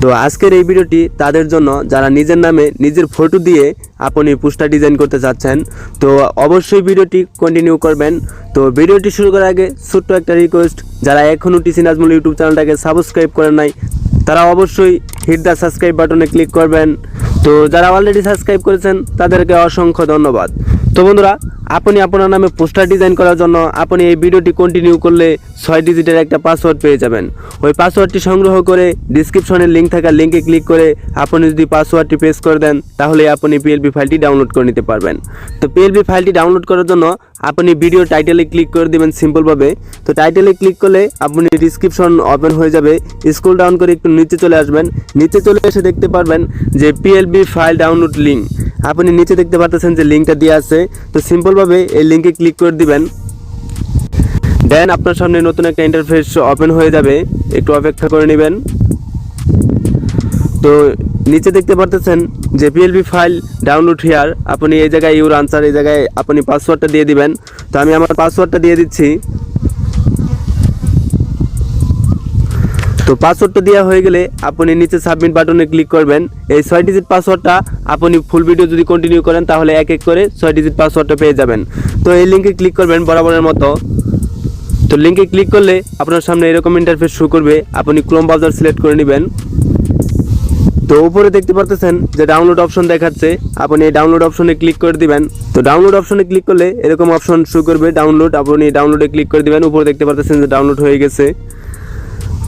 তো আজকের এই ভিডিওটি তাদের জন্য যারা নিজের নামে নিজের ফটো দিয়ে আপনি পোস্টার ডিজাইন করতে চাচ্ছেন। তো অবশ্যই ভিডিওটি কন্টিনিউ করবেন। তো ভিডিওটি শুরু করার আগে ছোট্ট একটা রিকোয়েস্ট, যারা এখনও টিসি নাজমুল ইউটিউব চ্যানেলটাকে সাবস্ক্রাইব করেন নাই তারা অবশ্যই হিট দ্য সাবস্ক্রাইব বাটনে ক্লিক করবেন। তো যারা অলরেডি সাবস্ক্রাইব করেছেন তাদেরকে অসংখ্য ধন্যবাদ। তো বন্ধুরা, আপনি আপনার নামে পোস্টার ডিজাইন করার জন্য আপনি এই ভিডিওটি কন্টিনিউ করলে 6 ডিজিটের একটা পাসওয়ার্ড পেয়ে যাবেন। ওই পাসওয়ার্ডটি সংগ্রহ করে ডিসক্রিপশনে লিঙ্ক থাকা লিঙ্কে ক্লিক করে আপনি যদি পাসওয়ার্ডটি পেস্ট করে দেন তাহলে আপনি পিএলপি ফাইলটি ডাউনলোড করে নিতে পারবেন। তো পিএলপি ফাইলটি ডাউনলোড করার জন্য আপনি ভিডিও টাইটেলে ক্লিক করে দেবেন সিম্পলভাবে। তো টাইটেলে ক্লিক করলে আপনি ডিসক্রিপশন ওপেন হয়ে যাবে, স্ক্রল ডাউন করে একটু নিচে চলে আসবেন। নিচে চলে এসে দেখতে পারবেন যে পিএলপি ফাইল ডাউনলোড লিঙ্ক, আপনি নিচে দেখতে পাচ্ছেন যে লিঙ্কটা দেওয়া আছে। তো সিম্পলভাবে এই লিঙ্কে ক্লিক করে দিবেন। দেন আপনার সামনে নতুন একটা ইন্টারফেস ওপেন হয়ে যাবে, একটু অপেক্ষা করে নেবেন। তো নিচে দেখতে পাচ্ছেন যে পিএলপি ফাইল ডাউনলোড হিয়ার, আপনি এই জায়গায় ইউর আনসার, এই জায়গায় আপনি পাসওয়ার্ডটা দিয়ে দিবেন। তো আমি আমার পাসওয়ার্ডটা দিয়ে দিচ্ছি। তো পাসওয়ার্ডটা দেওয়া হয়ে গেলে আপনি নিচে সাবমিট বাটনে ক্লিক করবেন। এই 6 ডিজিট পাসওয়ার্ডটা আপনি ফুল ভিডিও যদি কন্টিনিউ করেন তাহলে এক এক করে 6 ডিজিট পাসওয়ার্ডটা পেয়ে যাবেন। তো এই লিঙ্কে ক্লিক করবেন বরাবরের মতো। তো লিঙ্কে ক্লিক করলে আপনার সামনে এরকম ইন্টারফেস শো করবে, আপনি ক্রোম ব্রাউজার সিলেক্ট করে নেবেন। তো উপরে দেখতে পাচ্ছেন যে ডাউনলোড অপশন দেখাচ্ছে, আপনি এই ডাউনলোড অপশনে ক্লিক করে দিবেন। তো ডাউনলোড অপশনে ক্লিক করলে এরকম অপশন শো করবে ডাউনলোড, আপনি ডাউনলোডে ক্লিক করে দিবেন। উপরে দেখতে পাচ্ছেন যে ডাউনলোড হয়ে গেছে।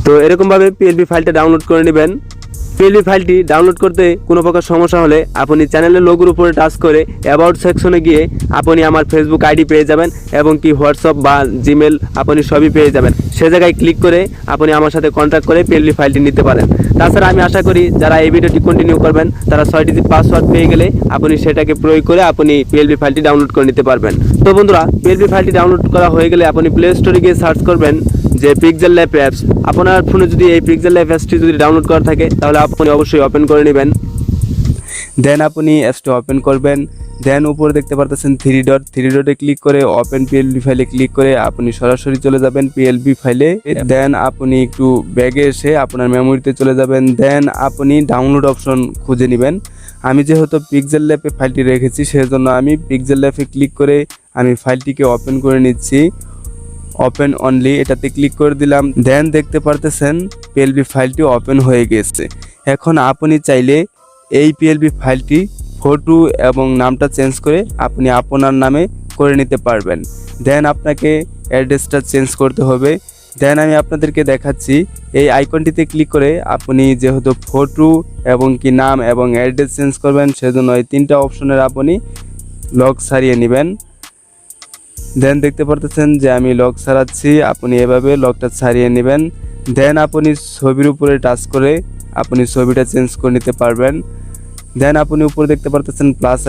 তো এরকমভাবে পিএলপি ফাইলটা ডাউনলোড করে নেবেন। পিএলপি ফাইলটি ডাউনলোড করতে কোনো প্রকার সমস্যা হলে আপনি চ্যানেলের লোগোর উপরে টাচ করে অ্যাবাউট সেকশনে গিয়ে আপনি আমার ফেসবুক আইডি পেয়ে যাবেন এবং কি হোয়াটসঅ্যাপ বা জিমেল আপনি সবই পেয়ে যাবেন। সে জায়গায় ক্লিক করে আপনি আমার সাথে কন্ট্যাক্ট করে পিএলপি ফাইলটি নিতে পারেন। তাছাড়া আমি আশা করি যারা এই ভিডিওটি কন্টিনিউ করবেন তারা 6 ডিজিট পাসওয়ার্ড পেয়ে গেলে আপনি সেটাকে প্রয়োগ করে আপনি পিএলপি ফাইলটি ডাউনলোড করে নিতে পারবেন। তো বন্ধুরা, পিএলপি ফাইলটি ডাউনলোড করা হয়ে গেলে আপনি প্লে স্টোরে গিয়ে সার্চ করবেন যে পিক্সেলল্যাব অ্যাপস। আপনার ফোনে যদি এই পিক্সেলল্যাব অ্যাপসটি যদি ডাউনলোড করা থাকে তাহলে আপনি অবশ্যই ওপেন করে নেবেন। দেন আপনি অ্যাপসটি ওপেন করবেন। দেন উপরে দেখতে পাচ্ছেন থ্রি ডটে ক্লিক করে ওপেন পিএলপি ফাইলে ক্লিক করে আপনি সরাসরি চলে যাবেন পিএলপি ফাইলে। দেন আপনি একটু ব্যাগে এসে আপনার মেমোরিতে চলে যাবেন। দেন আপনি ডাউনলোড অপশন খুঁজে নেবেন। আমি যেহেতু পিক্সেলল্যাবে ফাইলটি রেখেছি সেজন্য আমি পিক্সেলল্যাবে ক্লিক করে আমি ফাইলটিকে ওপেন করে নিচ্ছি। ওপেন অনলি এটাতে ক্লিক করে দিলাম। দেন দেখতে পারতেছেন পিএলপি ফাইলটি ওপেন হয়ে গেছে। এখন আপনি চাইলে এই পিএলপি ফাইলটি ফটো এবং নামটা চেঞ্জ করে আপনি আপনার নামে করে নিতে পারবেন। দেন আপনাকে অ্যাড্রেসটা চেঞ্জ করতে হবে। দেন আমি আপনাদেরকে দেখাচ্ছি, এই আইকনটিতে ক্লিক করে আপনি যেহেতু ফটো এবং কি নাম এবং অ্যাড্রেস চেঞ্জ করবেন সেজন্য এই 3টা অপশনের আপনি লক সারিয়ে নেবেন। দেন দেখতে পারতেছেন যে আমি লক ছাড়াচ্ছি, আপনি এভাবে লকটা ছাড়িয়ে নেবেন। দেন আপনি ছবির উপরে টাচ করে আপনি ছবিটা চেঞ্জ করে নিতে পারবেন। দেন আপনি উপরে দেখতে পারতেছেন প্লাস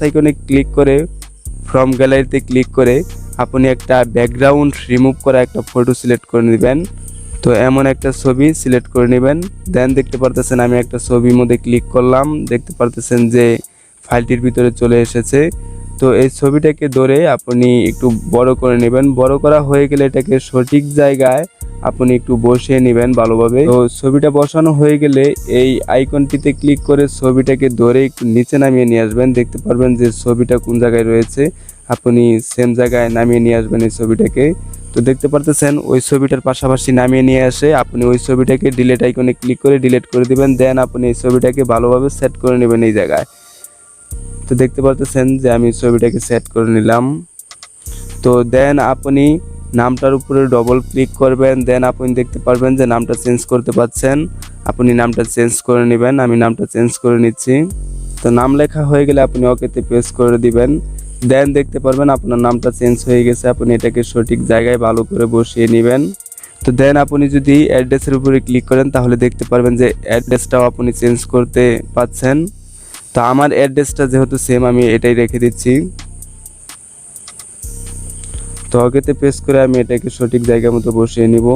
আইকনে ক্লিক করে ফ্রম গ্যালারিতে ক্লিক করে আপনি একটা ব্যাকগ্রাউন্ড রিমুভ করা একটা ফটো সিলেক্ট করে নেবেন। তো এমন একটা ছবি সিলেক্ট করে নেবেন। দেন দেখতে পারতেছেন আমি একটা ছবির মধ্যে ক্লিক করলাম, দেখতে পারতেছেন যে ফাইলটির ভিতরে চলে এসেছে। তো এই ছবিটাকে ধরে আপনি একটু বড় করে নেবেন। বড় করা হয়ে গেলে এটাকে সঠিক জায়গায় আপনি একটু বসিয়ে নেবেন ভালোভাবে। তো ছবিটা বসানো হয়ে গেলে এই আইকনটিতে ক্লিক করে ছবিটাকে ধরে একটু নিচে নামিয়ে নিয়ে আসবেন। দেখতে পারবেন যে ছবিটা কোন জায়গায় রয়েছে, আপনি সেম জায়গায় নামিয়ে নিয়ে আসবেন এই ছবিটাকে। তো দেখতে পারতেছেন ওই ছবিটার পাশাপাশি নামিয়ে নিয়ে আসে আপনি ওই ছবিটাকে ডিলিট আইকনে ক্লিক করে ডিলিট করে দিবেন। দেন আপনি এই ছবিটাকে ভালোভাবে সেট করে নেবেন এই জায়গায়। তো দেখতে পারতেছেন যে আমি ছবিটাকে সেট করে নিলাম। তো দেন আপনি নামটার উপরে ডবল ক্লিক করবেন। দেন আপনি দেখতে পারবেন যে নামটা চেঞ্জ করতে পারছেন, আপনি নামটা চেঞ্জ করে নেবেন। আমি নামটা চেঞ্জ করে নিচ্ছি। তো নাম লেখা হয়ে গেলে আপনি ওকেতে প্রেস করে দিবেন। দেন দেখতে পারবেন আপনার নামটা চেঞ্জ হয়ে গেছে, আপনি এটাকে সঠিক জায়গায় ভালো করে বসিয়ে নেবেন। তো দেন আপনি যদি অ্যাড্রেসের উপরে ক্লিক করেন তাহলে দেখতে পারবেন যে অ্যাড্রেসটাও আপনি চেঞ্জ করতে পারছেন। তো আমার অ্যাড্রেসটা যেহেতু সেম আমি এটাই রেখে দিচ্ছি। তো ওকেতে প্রেস করে আমি এটাকে সঠিক জায়গার মতো বসিয়ে নিব।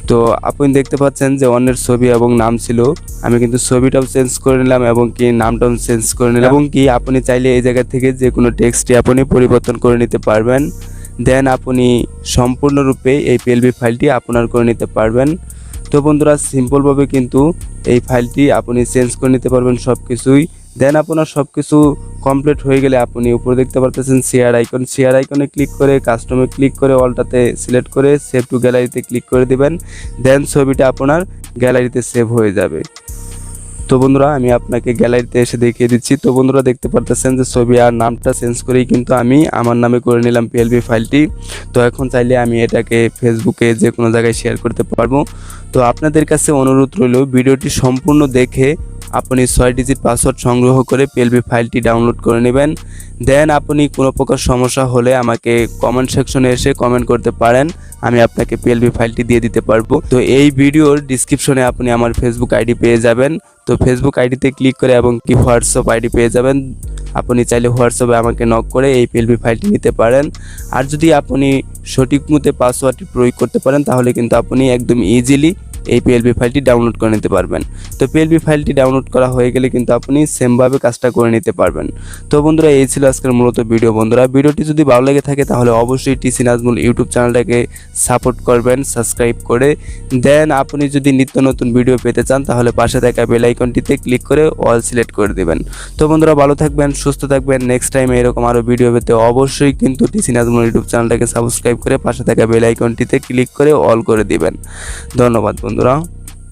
তো আপনি দেখতে পাচ্ছেন যে অন্যের ছবি এবং নাম ছিল, আমি কিন্তু ছবিটাও চেঞ্জ করে নিলাম এবং কি নামটাও চেঞ্জ করে নিলাম। এবং কি আপনি চাইলে এই জায়গা থেকে যে কোনো টেক্সটই আপনি পরিবর্তন করে নিতে পারবেন। দেন আপনি সম্পূর্ণরূপে এই পিএলপি ফাইলটি আপনার করে নিতে পারবেন। তো বন্ধুরা সিম্পলভাবে কিন্তু এই ফাইলটি আপনি চেঞ্জ করে নিতে পারবেন সব কিছুই। দেন আপনার সব কিছু কমপ্লিট হয়ে গেলে আপনি উপরে দেখতে পারতেছেন শেয়ার আইকনে ক্লিক করে কাস্টমে ক্লিক করে অলটাতে সিলেক্ট করে সেভ টু গ্যালারিতে ক্লিক করে দিবেন। দেন ছবিটা আপনার গ্যালারিতে সেভ হয়ে যাবে। তো বন্ধুরা আমি আপনাকে গ্যালারিতে এসে দেখিয়ে দিচ্ছি। তো বন্ধুরা দেখতে পারতেছেন যে ছবি আর নামটা চেঞ্জ করেই কিন্তু আমি আমার নামে করে নিলাম পিএলবি ফাইলটি। তো এখন চাইলে আমি এটাকে ফেসবুকে যে কোনো জায়গায় শেয়ার করতে পারবো। তো আপনাদের কাছে অনুরোধ রইল ভিডিওটি সম্পূর্ণ দেখে আপনি 6 ডিজিট পাসওয়ার্ড সংগ্রহ করে পিএলবি ফাইলটি ডাউনলোড করে নেবেন। দেন আপনি কোনো প্রকার সমস্যা হলে আমাকে কমেন্ট সেকশনে এসে কমেন্ট করতে পারেন, আমি আপনাকে পিএলবি ফাইলটি দিয়ে দিতে পারবো। তো এই ভিডিওর ডিসক্রিপশনে আপনি আমার ফেসবুক আইডি পেয়ে যাবেন। তো ফেসবুক আইডিতে ক্লিক করে এবং কি হোয়াটসঅ্যাপ আইডি পেয়ে যাবেন। আপনি চাইলে হোয়াটসঅ্যাপে আমাকে নক করে এই পিএলবি ফাইলটি নিতে পারেন। আর যদি আপনি সঠিক মতো পাসওয়ার্ডটি প্রয়োগ করতে পারেন তাহলে কিন্তু আপনি একদম ইজিলি এই পিএলবি ফাইলটি ডাউনলোড করে নিতে পারবেন। তো পিএলবি ফাইলটি ডাউনলোড করা হয়ে গেলে কিন্তু আপনি সেমভাবে কাজটা করে নিতে পারবেন। তো বন্ধুরা এই ছিল আজকের মূলত ভিডিও। বন্ধুরা ভিডিওটি যদি ভালো লেগে থাকে তাহলে অবশ্যই টিসি নাজমুল ইউটিউব চ্যানেলটাকে সাপোর্ট করবেন সাবস্ক্রাইব করে। দেন আপনি যদি নিত্য নতুন ভিডিও পেতে চান তাহলে পাশে থাকা বেল আইকনটিতে ক্লিক করে অল সিলেক্ট করে দেবেন। তো বন্ধুরা ভালো থাকবেন, সুস্থ থাকবেন। নেক্সট টাইম এরকম আরও ভিডিও পেতে অবশ্যই কিন্তু টিসি নাজমুল ইউটিউব চ্যানেলটাকে সাবস্ক্রাইব করে পাশে থাকা বেল আইকনটিতে ক্লিক করে অল করে দিবেন। ধন্যবাদ বন্ধুরা।